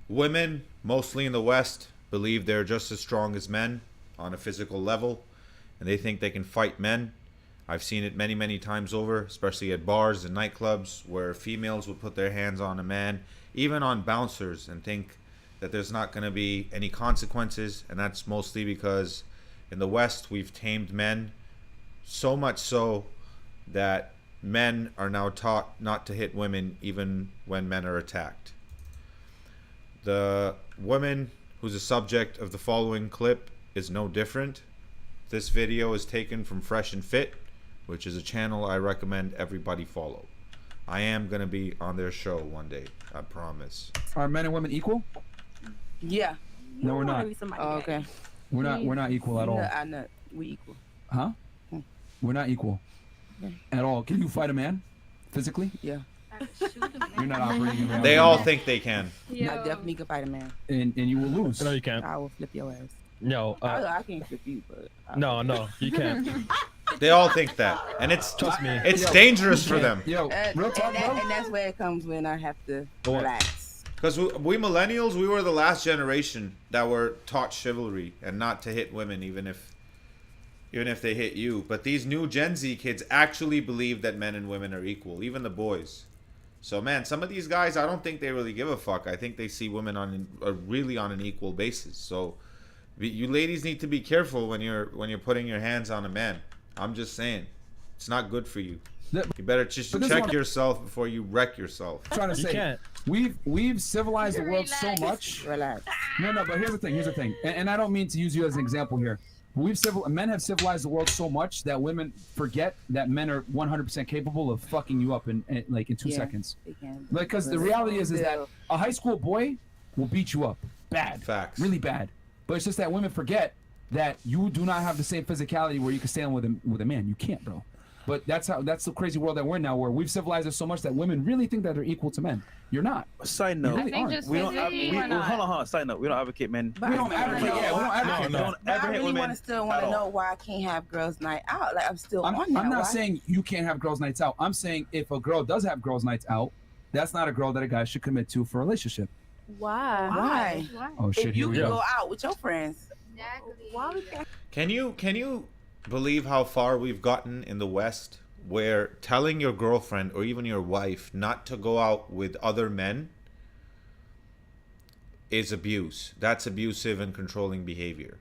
Women, mostly in the West, believe they're just as strong as men on a physical level, and they think they can fight men. I've seen it many, many times over, especially at bars and nightclubs, where females would put their hands on a man, even on bouncers, and think that there's not going to be any consequences. And that's mostly because in the West, we've tamed men so much so that men are now taught not to hit women even when men are attacked. The woman who's the subject of the following clip is no different. This video is taken from Fresh and Fit, which is a channel I recommend everybody follow. I am going to be on their show one day, I promise. Are men and women equal? Yeah. No, we're not. Oh, okay. We're not equal at all. No, I know. We equal. Huh? We're not equal at all. Can you fight a man physically? Yeah. You're not operating in reality. They all think they can. I definitely can fight a man. And you will lose. No, you can't. I will flip your ass. No. I can't flip you, but No, you can't. They all think that. And it's Trust me. It's dangerous for them. Yo, real talk, bro. and that's where it comes when I have to relax. Because we millennials, we were the last generation that were taught chivalry and not to hit women even if they hit you. But these new Gen Z kids actually believe that men and women are equal, even the boys. So man, some of these guys, I don't think they really give a fuck. I think they see women really on an equal basis. So you ladies need to be careful when you're putting your hands on a man. I'm just saying, it's not good for you. You better just check yourself before you wreck yourself. I'm trying to say, can't. we've civilized the world so much. Relax. No, but here's the thing. And I don't mean to use you as an example here. Men have civilized the world so much that women forget that men are 100% capable of fucking you up in 2 seconds. They can. Like, because the reality is that a high school boy will beat you up bad, Facts. really bad. But it's just that women forget that you do not have the same physicality where you can stand with a man. You can't, bro. But that's the crazy world that we're in now, where we've civilized it so much that women really think that they're equal to men. You're not. Side note, really aren't. we don't. Hold on. Side note, we don't advocate men. But We don't advocate. Yeah, we don't advocate. We don't But I advocate really women. want to know why I can't have girls' night out. Like I'm still on that. I'm not Why? saying you can't have girls' nights out. I'm saying if a girl does have girls' nights out, that's not a girl that a guy should commit to for a relationship. Why? Oh shit, If here you we can go. go out with your friends. Why would that? Can you believe how far we've gotten in the West, where telling your girlfriend or even your wife not to go out with other men is abuse? That's abusive and controlling behavior.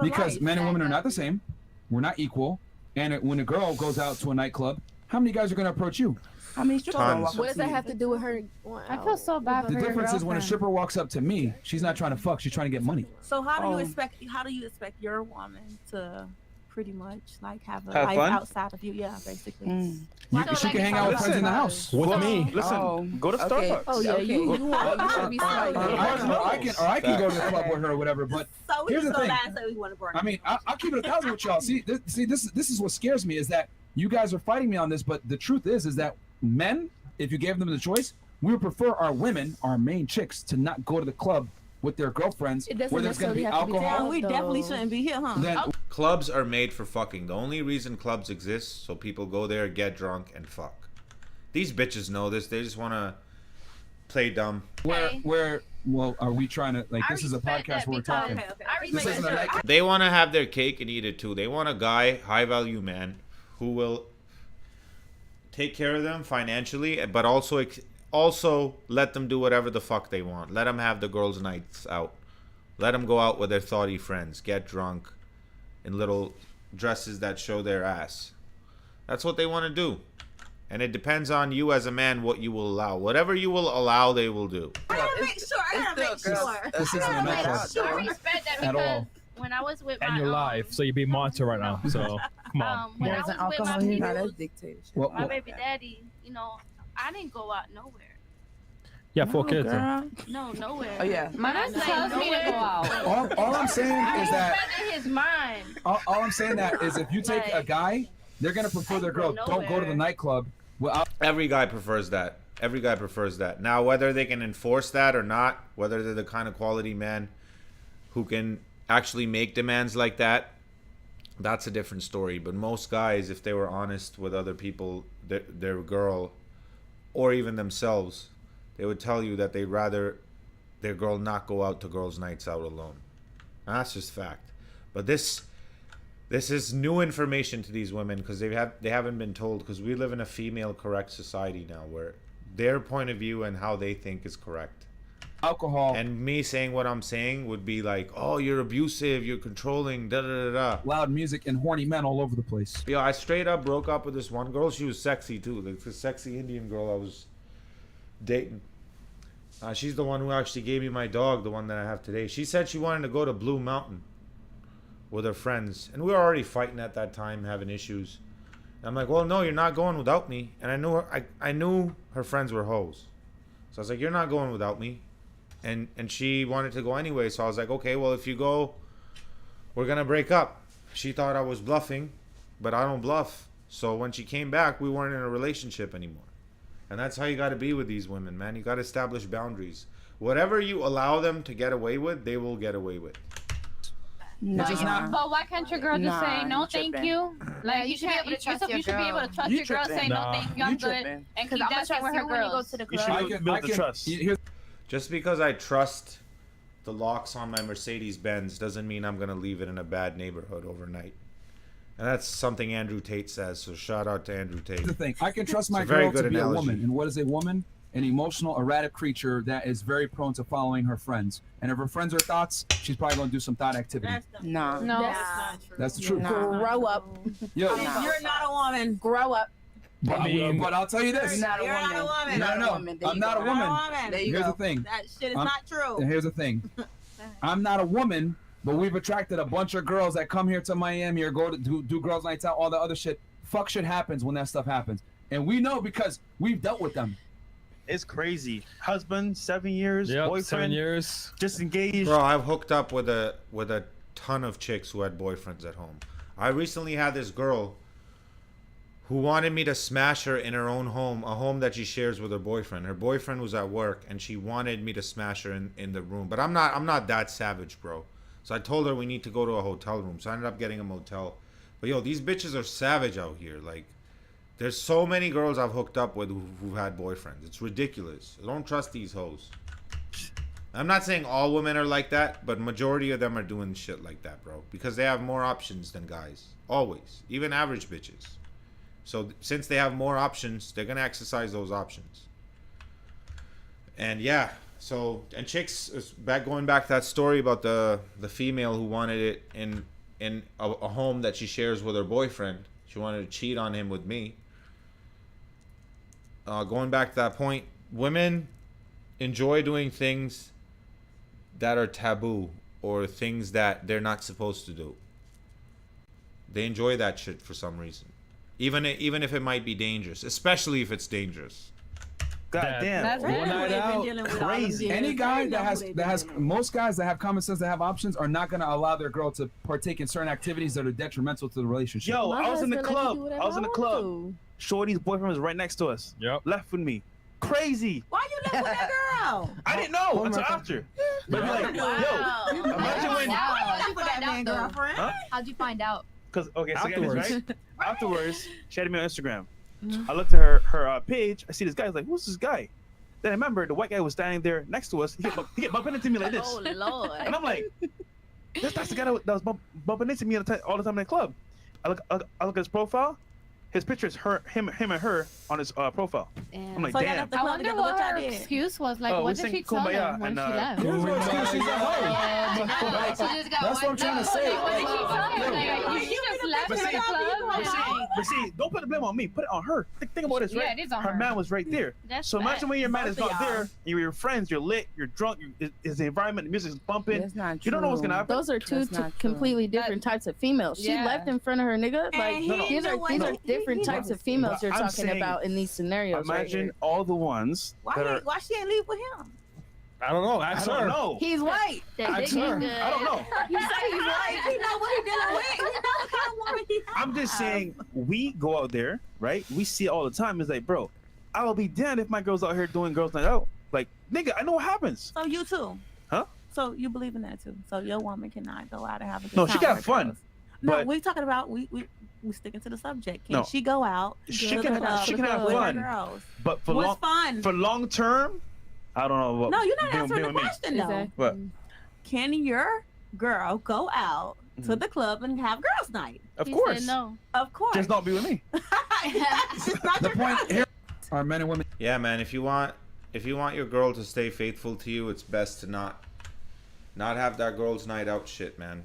Because men and women are not the same. We're not equal. And when a girl goes out to a nightclub, how many guys are going to approach you? How many strippers Tons. gonna walk What up does to that you? have to do with her? I feel so bad for The her difference is when a girlfriend. stripper walks up to me, she's not trying to fuck. She's trying to get money. So how do you Oh. expect your woman to pretty much like have a Have life fun? outside of you? Yeah, basically. She can hang out with friends in the house. With me. Listen, go to Starbucks. Oh yeah, you should be smart. I can go to the club with her or whatever. But So Here's we the so thing. last say we want to burn. I mean, I'll keep it 1,000 with y'all. This is what scares me is that you guys are fighting me on this, but the truth is that men, if you gave them the choice, we would prefer our women, our main chicks, to not go to the club with their girlfriends It doesn't where there's going to be necessarily have to be alcohol. together. we definitely though. shouldn't be here, huh? Then Clubs are made for fucking. The only reason clubs exist so people go there, get drunk, and fuck. These bitches know this. They just want to play dumb. where well, are we trying to this is a podcast where we're talking. This isn't a night. They want to have their cake and eat it too. They want a guy, high value man, who will take care of them financially, but also let them do whatever the fuck they want. Let them have the girls' nights out. Let them go out with their thoughty friends, get drunk, in little dresses that show their ass. That's what they want to do. And it depends on you as a man what you will allow. Whatever you will allow, they will do. I gotta make sure. I gotta make sure. This isn't a nightclub I respect that at because all. when I was with And my you're live, so you're being monitored right now. So come on. when I There's an was with my alcohol here. No, people, that's dictatorship. Well, my baby daddy, you know, I didn't go out nowhere. Yeah, 4 kids. Girl. No, nowhere. Oh yeah. My dad tells me to go out. all I'm saying is that in his mind. all I'm saying that is if you take a guy, they're gonna prefer their girl. Don't go to the nightclub. Well, Every guy prefers that. Every guy prefers that. Now, whether they can enforce that or not, whether they're the kind of quality man who can actually make demands like that, that's a different story. But most guys, if they were honest with other people, their girl, or even themselves, they would tell you that they'd rather their girl not go out to girls' nights out alone. And that's just fact. But this is new information to these women because they haven't been told, because we live in a female correct society now where their point of view and how they think is correct. Alcohol. And me saying what I'm saying would be like, oh, you're abusive, you're controlling, da da da da. Loud music and horny men all over the place. Yo, I straight up broke up with this one girl. She was sexy too. Like the sexy Indian girl I was dating. She's the one who actually gave me my dog, the one that I have today. She said she wanted to go to Blue Mountain with her friends. And we were already fighting at that time, having issues. And I'm like, well, no, you're not going without me. And I knew her, I knew her friends were hoes. So I was like, you're not going without me. And she wanted to go anyway. So I was like, okay, well, if you go, we're going to break up. She thought I was bluffing, but I don't bluff. So when she came back, we weren't in a relationship anymore. And that's how you got to be with these women, man. You got to establish boundaries. Whatever you allow them to get away with, they will get away with. No. But why can't your girl just say no, thank you? Like you should be able to trust your girl. You Your girl tripping. say no, thank you, I'm good, and keep dancing with her girls. to the You club. should build the trust. Here's Just because I trust the locks on my Mercedes-Benz doesn't mean I'm going to leave it in a bad neighborhood overnight. And that's something Andrew Tate says, so shout out to Andrew Tate. the thing. I can trust my It's a very girl to good be analogy. a woman. And what is a woman? An emotional, erratic creature that is very prone to following her friends. And if her friends are thoughts, she's probably going to do some thought activity. No. No. That's the truth. Grow up. Yo, No. You're not a woman. Grow up. but, but I'll tell you this. You're not a You're woman. not a woman. You're No, no, woman. There I'm you not go. a You're woman. not a woman. There you Here's go. the thing. That shit is I'm- not true. And here's the thing. I'm not a woman, but we've attracted a bunch of girls that come here to Miami or go to do girls' nights out, all the other shit. Fuck shit happens when that stuff happens. And we know because we've dealt with them. It's crazy. Husband, 7 years. Yep, Boyfriend, 7 years. just engaged. Bro, I've hooked up with a ton of chicks who had boyfriends at home. I recently had this girl who wanted me to smash her in her own home, a home that she shares with her boyfriend. Her boyfriend was at work and she wanted me to smash her in the room. But I'm not that savage, bro. So I told her we need to go to a hotel room. So I ended up getting a motel. But yo, these bitches are savage out here. Like, there's so many girls I've hooked up with who've had boyfriends. It's ridiculous. I don't trust these hoes. I'm not saying all women are like that, but majority of them are doing shit like that, bro. Because they have more options than guys. Always. Even average bitches. So since they have more options, they're going to exercise those options. And yeah, so, and chicks, going back to that story about the female who wanted it in a home that she shares with her boyfriend. She wanted to cheat on him with me. Going back to that point, women enjoy doing things that are taboo or things that they're not supposed to do. They enjoy that shit for some reason. Even if it might be dangerous, especially if it's dangerous. God damn. That's One really night out, crazy. Any guy that has most guys that have common sense that have options are not going to allow their girl to partake in certain activities that are detrimental to the relationship. Yo, My I was in the husband let me club. do whatever I was in the want club. to. Shorty's boyfriend was right next to us. Yep. Left with me. Crazy. Why you left with that girl? I didn't know Oh until my God. after. But like, Wow. yo, imagine when. Why you How'd left you with that find man, out, though? girlfriend? Huh? How'd you find out? Cause okay, so get this Afterwards. right. Afterwards, she added me on Instagram. I looked at her page. I see this guy. I was like, who's this guy? Then I remember the white guy was standing there next to us. He kept bumping into me like this, Oh Lord. and I'm like, that's the guy that was bumping into me all the time in the club. I look at his profile. His picture is him and her on his profile. I'm like, So y'all damn. left the I club wonder together. what What her y'all did? excuse was. Like, Oh, we what did sang she tell Kumbaya him when and, she left? There's no excuse, she's a hoe. That's what I'm trying to say. What did she tell him? Yo. Like, you just left But her see, in the club? but see, don't put the blame on me. Put it on her. Think about this, Yeah, right? it is on her her. man was right there. That's So imagine bad. when your man Both is of not y'all. there, you're your friends, you're lit, you're drunk, is the environment, the music is bumping. That's not true. You don't know what's gonna happen. Those are two That's not true. completely different types of females. She Yeah. left in front of her nigga. Like And No, no. he these are knew these what are he- different he types was- of females But you're I'm talking saying, about in these scenarios. right Imagine here. all the ones that are. Why she ain't leave with him? I don't know. I Ask don't her. know. He's white. That I dick swear. is good. I don't know. You say he's white. He know what he dealing with. He know what kind of woman he I'm just have. saying, we go out there, right? We see it all the time. It's like, bro, I will be damned if my girl's out here doing girls' night out. Like, nigga, I know what happens. So you too. Huh? So you believe in that too? So your woman cannot go out and have a good No, time she with got her fun, girls. No, but- we talking about we sticking to the subject. Can No. she go out? She hook can- it up she can have with her fun. girls? But What's fun? for long term, I don't know what. No, you're not being answering the with me. question though. Exactly. What? Can your girl go out to the club and have girls' night? Of He course. said no. Of course. Just don't be with me. It's not The your point girl. here are men and women. Yeah, man. If you want your girl to stay faithful to you, it's best to not have that girl's night out shit, man.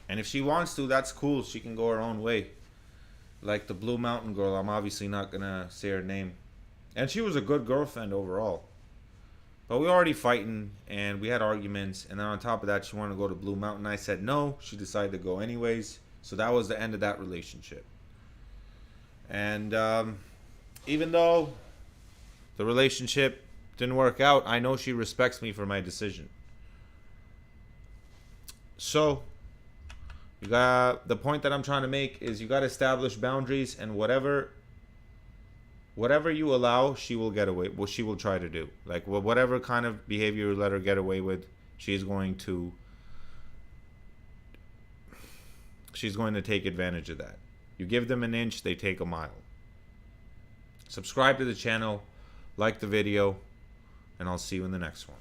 And if she wants to, that's cool. She can go her own way. Like the Blue Mountain girl, I'm obviously not gonna say her name. And she was a good girlfriend overall. But we were already fighting, and we had arguments. And then on top of that, she wanted to go to Blue Mountain. I said no. She decided to go anyways. So that was the end of that relationship. And even though the relationship didn't work out, I know she respects me for my decision. So you got the point that I'm trying to make is you got to establish boundaries, and whatever you allow, she will get away. Well, she will try to do, like whatever kind of behavior you let her get away with, she's going to take advantage of that. You give them an inch, they take a mile. Subscribe to the channel, like the video, and I'll see you in the next one.